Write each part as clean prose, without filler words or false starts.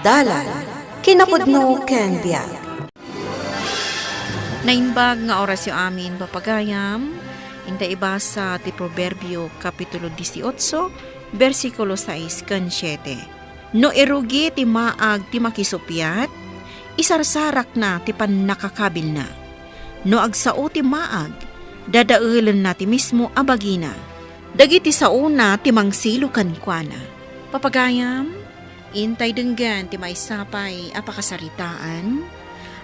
Dalan, kinapudno ken biag. Nainbag nga orasyo amin papagayam, inta ibasa ti Proverbio Kapitulo 18, versikulo 6 ken 7. No erugi ti maag ti makisupyat, isarsarak na ti pannakakabil na. No agsao ti maag, dadaulan na ti mismo abagina. Dagiti sauna ti mangsilo kankwana. Papagayam, intay denggan ti maisapay apakasaritaan,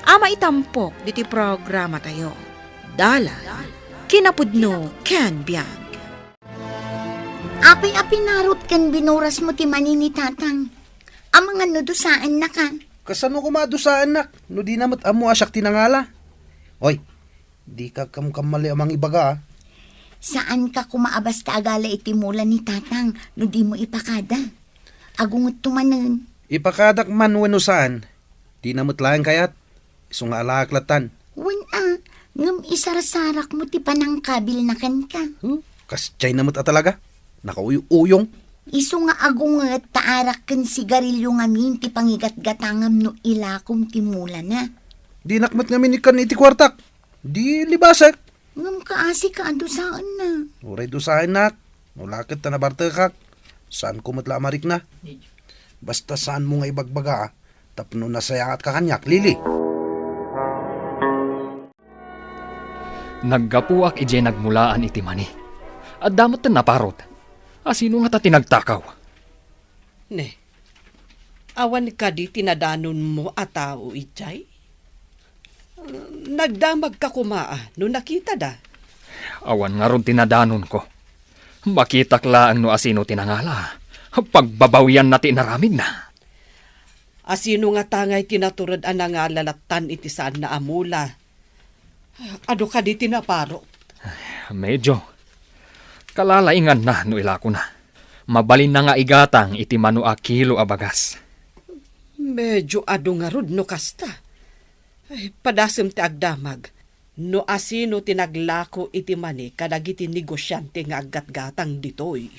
ama itampok diti programa tayo. Dalan, kinapudno ken biag. Apay-apay narot kan binuras mo ti manini tatang. Ang mga nudusaan na ka. Kasano ko madusaan nak? No di namat amo asyak tinangala. Oy, di ka kamkamali amang ibaga ah. Saan ka kumaabas ta agala itimulan ni tatang no di mo ipakada? Agungot tumanen. Ipakadak man wano saan. Di namat laeng kayat. Iso nga alaklatan. Wan ngam isarasarak mo ti panangkabil na kan ka. Kasjay namat talaga. Nakauyong. Iso nga agungot taarak kan sigarilyo ngamin ti pangigat-gatangam no ilakom ti mula na. Di nakmat ngamin ikan iti kwartak. Di libasak. Ngam kaasi ka ando saan na. Uray dosahin nak. Nulakit na nabartekak. Saan ko matla amarik na? Basta saan mo nga ibagbaga tapno nasayangat ka kanyak, Lili. Naggapuak ije nagmulaan iti mani. At damot na naparot. Asino nga ta tinagtakaw? Ne, awan ka di tinadanon mo a tao ijay? Nagdamag ka kumaa no nakita da. Awan nga ron tinadanon ko. Makitak laang no asino tinangala. Pagbabawyan na tinaramid na. Asino nga tangay tinaturad ang nangalalatan iti saan na amula. Ado ka di tinaparo? Medyo. Kalalaingan na no ilako na. Mabalin na nga igatang iti manu a kilo abagas. Medyo ado nga rod no kasta. Ay, padasem ti agdamag. No asino tinaglako iti mani kadagiti negosyante nga aggatgatang ditoy.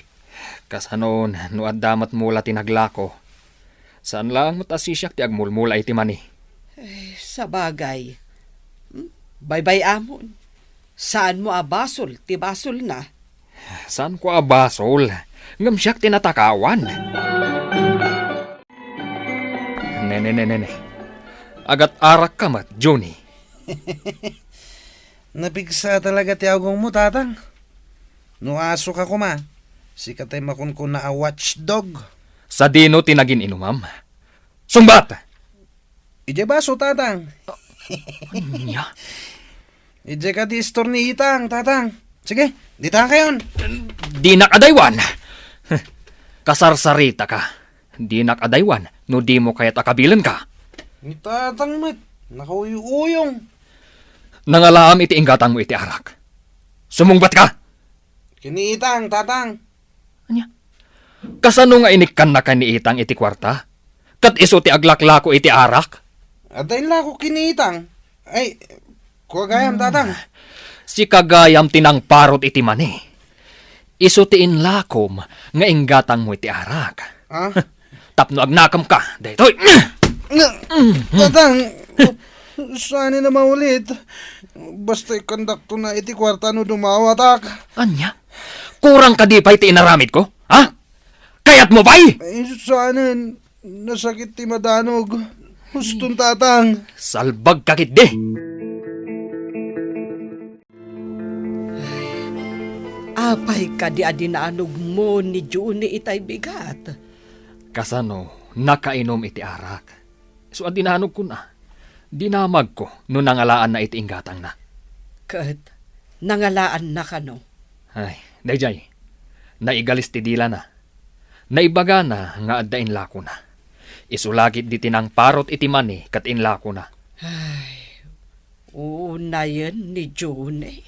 Kasanon no addamat mula tinaglako. Saan lang matasisyak ti agmulmula iti mani? Sa bagay. Bye-bye amon. Saan mo abasol? Ti basol na. Saan ko abasol? Ngam siyak tinatakawan. Nene. Agat arak ka mat, Johnny. Napigsa talaga ti agong mo, tatang. No aso ka kuma. Si katay makun ko na a watchdog. Sa dino tinagin inumam. Sumbat! Ije baso, tatang. Anya? Ije ka di store ni Itang, tatang. Sige, di tayo kayon. Di nakadaywan. Kasarsarita ka. Di nakadaywan. No di mo kaya't akabilan ka. Ni tatang mat. Nakauyong. Nangalaam iti inggatang mo iti arak. Sumungbat ka! Kini Itang, tatang. Anya? Kasano nga inikkan na ka ni Itang iti kwarta? Kat iso ti aglaklako iti arak? Atay la ko kini Itang. Ay, kuwagayam, tatang. Si kagayam tinangparot iti mani. Iso ti inlakom nga inggatang mo iti arak. Ah? Tapno agnakam ka, daytoy. Tatang, saan na maulit? Basta ikandakto na iti kwarta no dumawatak. Anya? Kurang ka di pa iti inaramid ko? Ha? Kayat mo ba'y? Ay, saan nasakit ti madanog. Hustong, tatang. Salbag kakit di. Apay ka di adinaanog mo ni Juni itay bigat. Kasano, nakainom iti arak. So adinanog ko na. Dinamag ko no nangalaan na iti inggatang na. Kat, nangalaan na ka no. Ay, dayjay. Naigalis ti dila na. Naibaga na nga addain lako na. Isulagit di tinang parot iti mani kat inlako na. Ay, una yan ni Juni.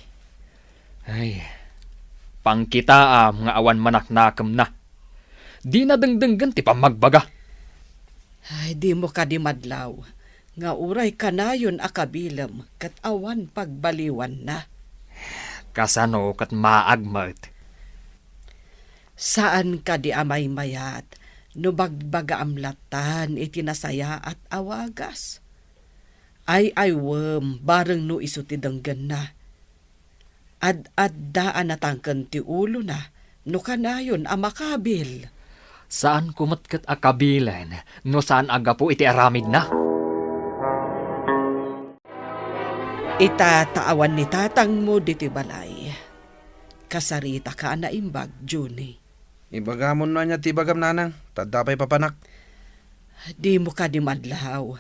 Ay, pangkitaam nga awan manaknakam na. Di na dengdenggan ti pamagbaga. Ay, di mo ka di madlaw. Nga uray ka na yun akabilam kat awan pagbaliwan na. Kasano kat maagmat. Saan ka di amay mayat no bagbaga amlatan iti nasaya at awagas. Ay wem bareng no iso ti denggen na. Ad-addaan natangken ti ulo na no kanayon a makabil. Saan kumatkat akabilen, no saan aga po iti aramid na? Itataawan ni tatang mo diti balay. Kasarita ka na imbag, Juni. Ibagamon na niya tibagam nanang, tadapay papanak. Di mo ka di madlaw.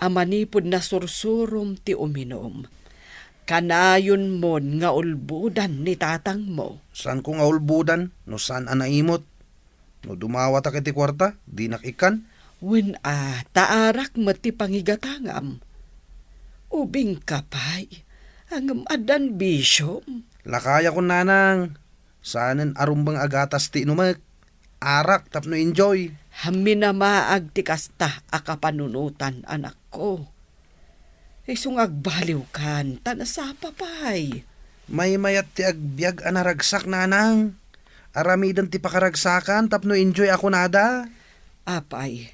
Amanipod na sursurom ti uminom. Kanayon mon nga ulbudan ni tatang mo. Saan ko nga ulbudan, no saan anaimot? No dumawat ak iti kwarta, di nakikan. Wen taarak mati pangigatangam. Ubing kapay, ang adan bisyom. Lakaya ko nanang, saanen arumbang agatas ti inumak. Arak tapno enjoy. Haminamaag ti kasta akapanunutan anak ko. Isung agbaliw kan, tanasa papay. May mayat ti agbyag anaragsak nanang. Aramidan ti pakaragsakan tapno enjoy ako nada. Apay,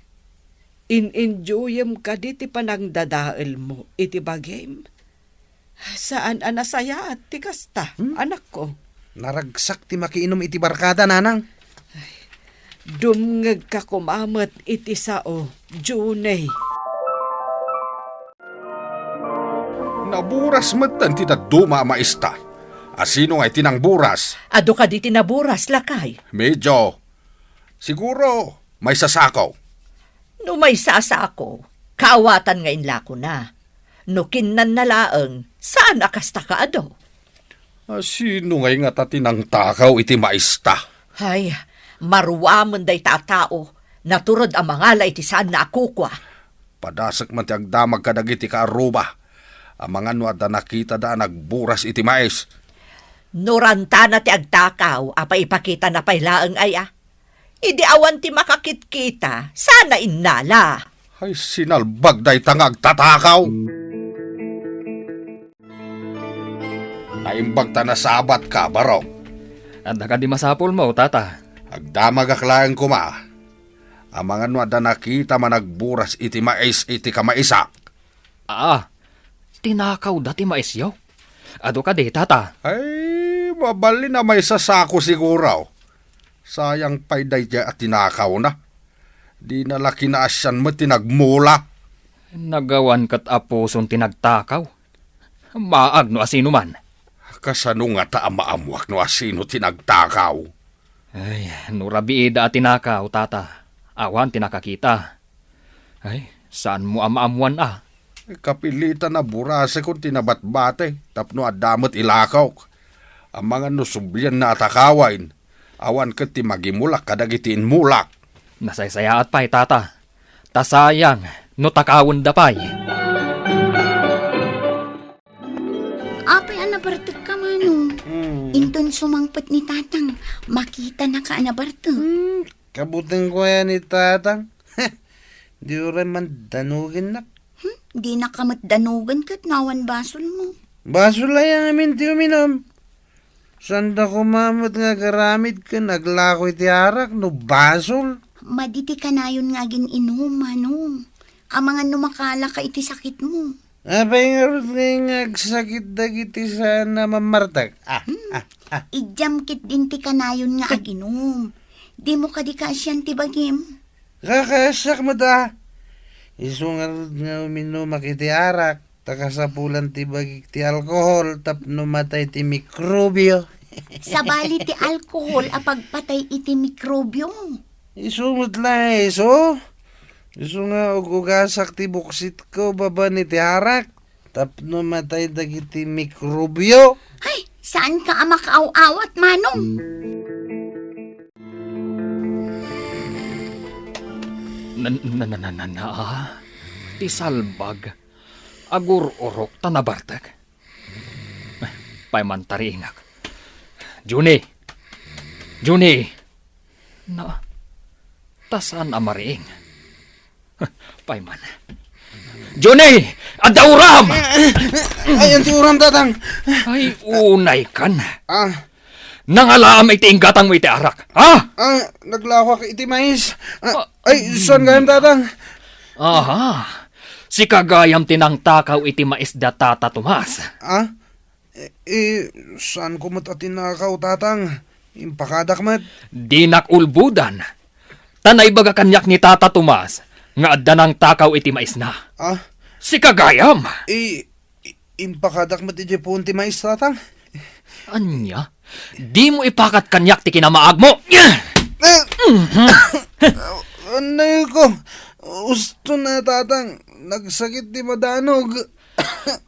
in-enjoyem ka di ti panangdadael mo iti bagem. Saan anasaya at ti kasta, anak ko? Naragsak ti makiinom iti barkada nanang. Dumngeg ka kumamat iti sao, Junay. Naburas matan ti daduma maista. Asino nga itinang buras? Ado ka di tinaburas, lakay. Medyo. Siguro, may sasakaw. No may sasa ako, kaawatan nga inla ko na. No kinnan na laeng, saan akasta ka ado? Asino nga tatinang takaw iti maista? Hay, maruwamon day tatao, naturod ang mga iti saan na akukwa. Padasak man ti agdamag kadagiti kaaruba. Ang mga nuada nakita da nagburas iti mais. Noranta na ti agtakaw, apa ipakita na pailaeng aya. Idi awan ti makakitkita, sana innala. Ay sinalbag day tangag tatakaw. Naimbag ta na sabat ka, baro. Anda ka di masapol mo, tata. Agdamag aklaan ko ma. Ang mga nuada nakita managburas iti mais iti kamaisak. Tinakaw dati maisyaw. Ado ka di, tata. Ay, mabali na may sasako siguro. Sayang payday dya at tinakaw na. Di na laki na asyan mo tinagmula. Nagawan kat apuson tinagtakaw. Maag no asino man. Kasano nga ta maamuak no asino tinagtakaw. Ay, nurabiida at tinakaw, tata. Awan tinakakita. Ay, saan mo amaamuan Kapilitan na burase kung tinabatbate, tapno adamot ilakaw. Ang mga nusublian na atakawain, awan kat ti magimulak kadagitin mulak. Nasaysaya at pay, tata. Tasayang, no takawon da pay. Apay anabartek ka mano. Inton sumangpet ni tatang, makita na ka anabartek. Kabuting ko yan ni tatang. Di rin man danugin na. Di nakamatdanugan kat nawan basol mo. Basol lang yung amin ti uminom. Sanda kumamot nga garamid ka, naglako iti arak, no basol. Maditi ka na yun nga inom, mano. Ang mga numakala ka iti sakit mo. Abay nga rin sakit dagiti sana mamartag. Ijam kit din ti ka na yun nga aginom. Di mo ka di kasyan ti bagim. Kakasak mo da. Isungar nga uminom makiti arak. Takasapulan ti bagik ti alkohol. Tapno matay ti mikrobyo. Sabali ti alkohol apagpatay iti mikrobyo. Isumot lang iso. Iso nga ugasak ti buksit ko baba ni ti arak. Tapno matay dagiti mikrobyo. Ay, saan ka ama kaaw-awat, manong? Ti salbag. Agur orok tanabartag. Paymantari ingak. Juni! Na, tasan amariing? Payman. Juni! Adauram! Ay, anti uram tatang. Ay, unay kan. Nangalaam iti inggatang mo iti arak. Ha? Naglawak iti mais. Ay, son gayam tatang. Aha. Si kagayam tinang takaw iti maisda Tata Tomas. Saan ko mat atin nakaw tatang? Impakadak mat. Di nakulbudan. Tanay baga kanyak ni Tata Tomas nga adda ng takaw iti maisna. Si kagayam. Impakadak mat iti punti mais tatang. Anya? Di mo ipakat kanyak ti kinamaag mo. Anay ko. Gusto na tatang. Nagsakit di madanog.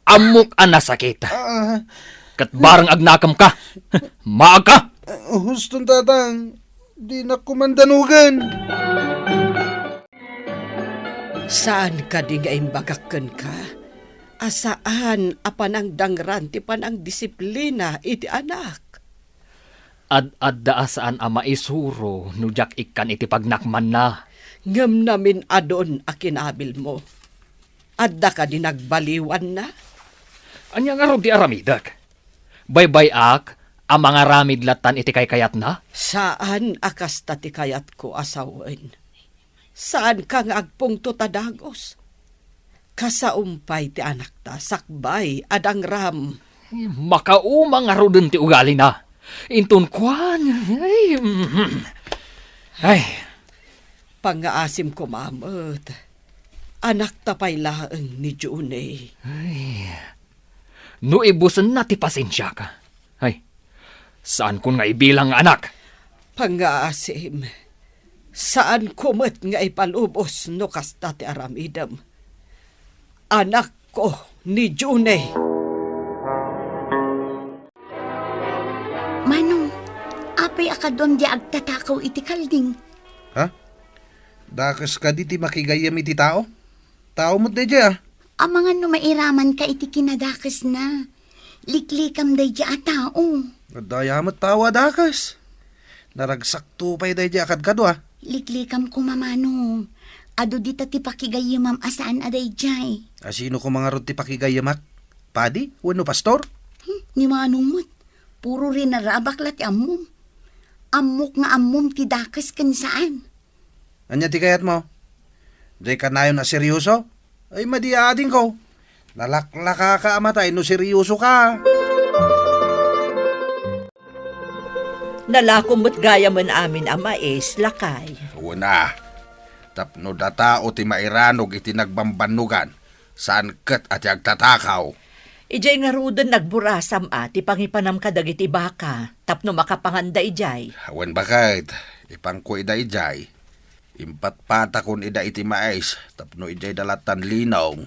Amok ang nasakit. Kat barang agnakam ka. Maag ka. Gusto tatang. Di na kumandanugan. Saan ka di nga imbagakken ka? Asaan apan ang dangran ti pan ang disiplina iti anak? Ad-adda saan ama isuro nujak ikan iti pagnakman na. Ngam namin adon a kinabil mo. Adda ka di nagbaliwan na? Anya nga ro di aramidak. Baybay-ak, ang mga ramid latan iti kayat na? Saan akas ti kayat ko asawen? Saan ka nga agpungto tadagos? Kasaumpay ti anak ta, sakbay, adang ram. Makaumang nga ro din ti ugali na. Intun kwan. Ay. Pangaasim ko mamot. Anak tapay laeng ni June. No ibusan na ti pasensya ka. Ay. Saan ko nga ibilang anak? Pangaasim. Saan kumot nga ipalubos no kasta ti aramidam? Anak ko ni June. Manong, apay akadon di agtatakaw iti kalding. Dakas ka di ti makigayam iti tao? Tao mo't de dya. Ang mga numairaman ka iti kinadakas na. Liklikam day dya a tao. Dayamat tawa dakas. Naragsak tupay de dya akad kadwa. Liklikam ko mamano. Ado dita ti pakigayamam asaan aday jay. Asino ko mga rod ti pakigayamak? Padi? Wano pastor? Ni manumot. Puro rin narabaklat ti ammom. Ammok nga ammom ti dakas kan saan. Anya ti kayat mo? Di ka na yun na seryoso? Ay madiading ko. Nalaklaka ka amatay no seryoso ka. Nalakomot gaya man amin ama lakay. Una. Tapno data o ti mairanog iti nagbambanugan. Saan ket at yagtatakaw. Ijay nga rudan nagburasam ti pangipanam kadag iti baka. Tapno makapanganda ijay. Awan bakit? Ipangko ida ijay. Impat patakon ida iti mais. Tapno ijay dalatan linong.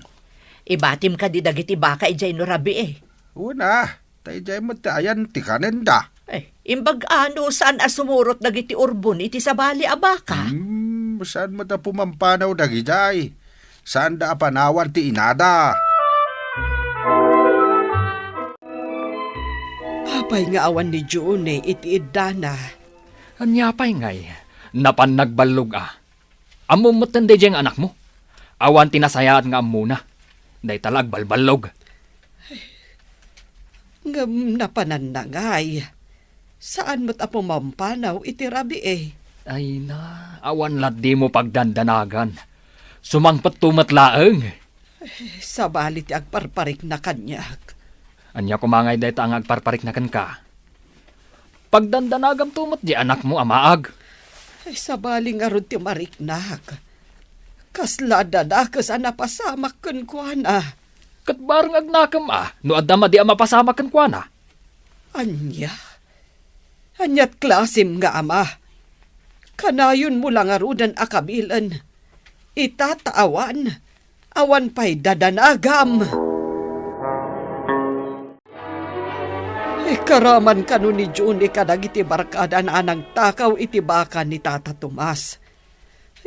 Ibatim ka di dagiti baka ijay no rabi Una. Ta ijay matayan ti kanenda. Imbag ano saan asumurot dagiti urbon iti sabali a baka? Saan mo ta pumampanaw dagijay? Saan da apanawan ti inada? Apay nga awan ni June iti idana. Anyapay ngay. Napan nagbalog Amumot na diyang anak mo. Awan tinasayaan nga amuna. Day talag balbalog. Ngam napananangay. Saan mo't apo mampanaw iti rabi Ay na, awan lat di mo pagdandanagan. Sumangpat tumatlaeng. Sabali ti agparparik na kanyak. Anya kumangay day ta ang agparparik na kan ka. Pagdandanagam tumat di anak mo amaag. Sabali nga ron ti mariknak. Kaslada na kas anapasamak kan kuana. Kat barang agnakam no adama di mapasamak kan kuana. Anyat klasim nga ama. Kanayon mo lang arudan akabilan. Itataawan. Awan pa'y dadanagam. Karaman kanu ni June kadag iti barkada na anang takaw iti baka ni Tata Tomas.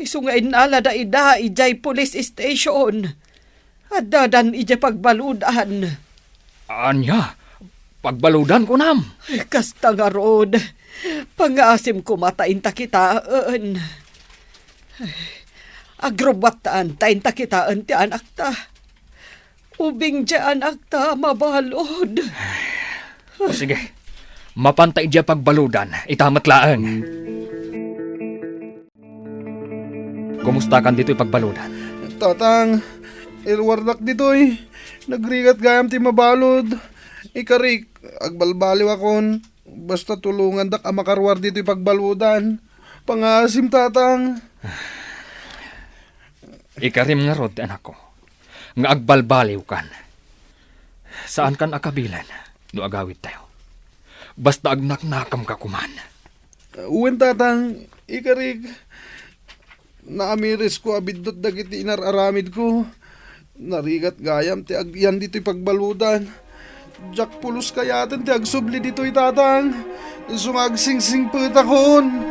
Isungain nala da ida ijay police station. Adadan ijay pagbaludan. Anya, pagbaludan ko nam. Kasta nga rod. Pangasim ko matain takitaan. Agrobataan tain takitaan ti anak ta. Ubing di anak ta mabalod. O sige, Mapantay diya pagbaludan, itamat laeng. Kumusta kan dito'y pagbaludan? Tatang, irwardak ditoy. Nagrigat gayam ti mabalod. Ikarik, agbalbaliw akon. Basta tulungan dak amakarwar dito'y pagbaludan. Pangasim, tatang. Ikarim nga rod, anak ko. Nga agbalbaliw kan. Saan kan akabilan? No agawid tayo. Basta agnaknakam ka kuman. Uwen, tatang. Ikarik. Naamiris ko abidot dagiti inararamid ko. Narigat gayam ti agyan dito'y pagbaludan. Jack pulos kayaten ti agsubli dito'y tatang. Sumagsingsing putakon.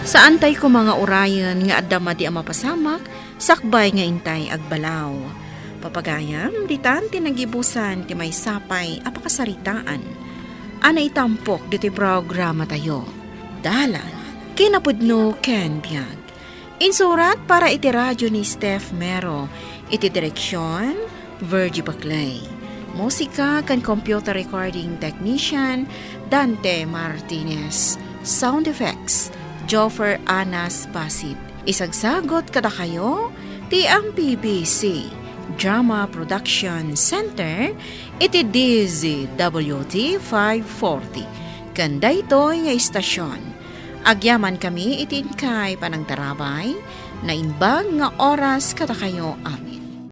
Saan tay ko mga urayan nga adama di ang mapasamak, sakbay nga intay agbalaw. Papagayam, ditan tinagibusan ti may sapay apakasaritaan. Ana itampok dito'y programa tayo. Dalan, kinapudno Ken Biag. Insurat para iti radyo ni Steph Mero, iti direksyon, Virgie Baclay. Musika kan computer recording technician, Dante Martinez. Sound effects, Joffer Anas Basit. Isagsagot kada kayo, ti ang PBC Drama Production Center, iti DZWT 540. Kanda ito'y nga istasyon. Agyaman kami itin kay panang tarabay, na imbag nga oras kada kayo amin.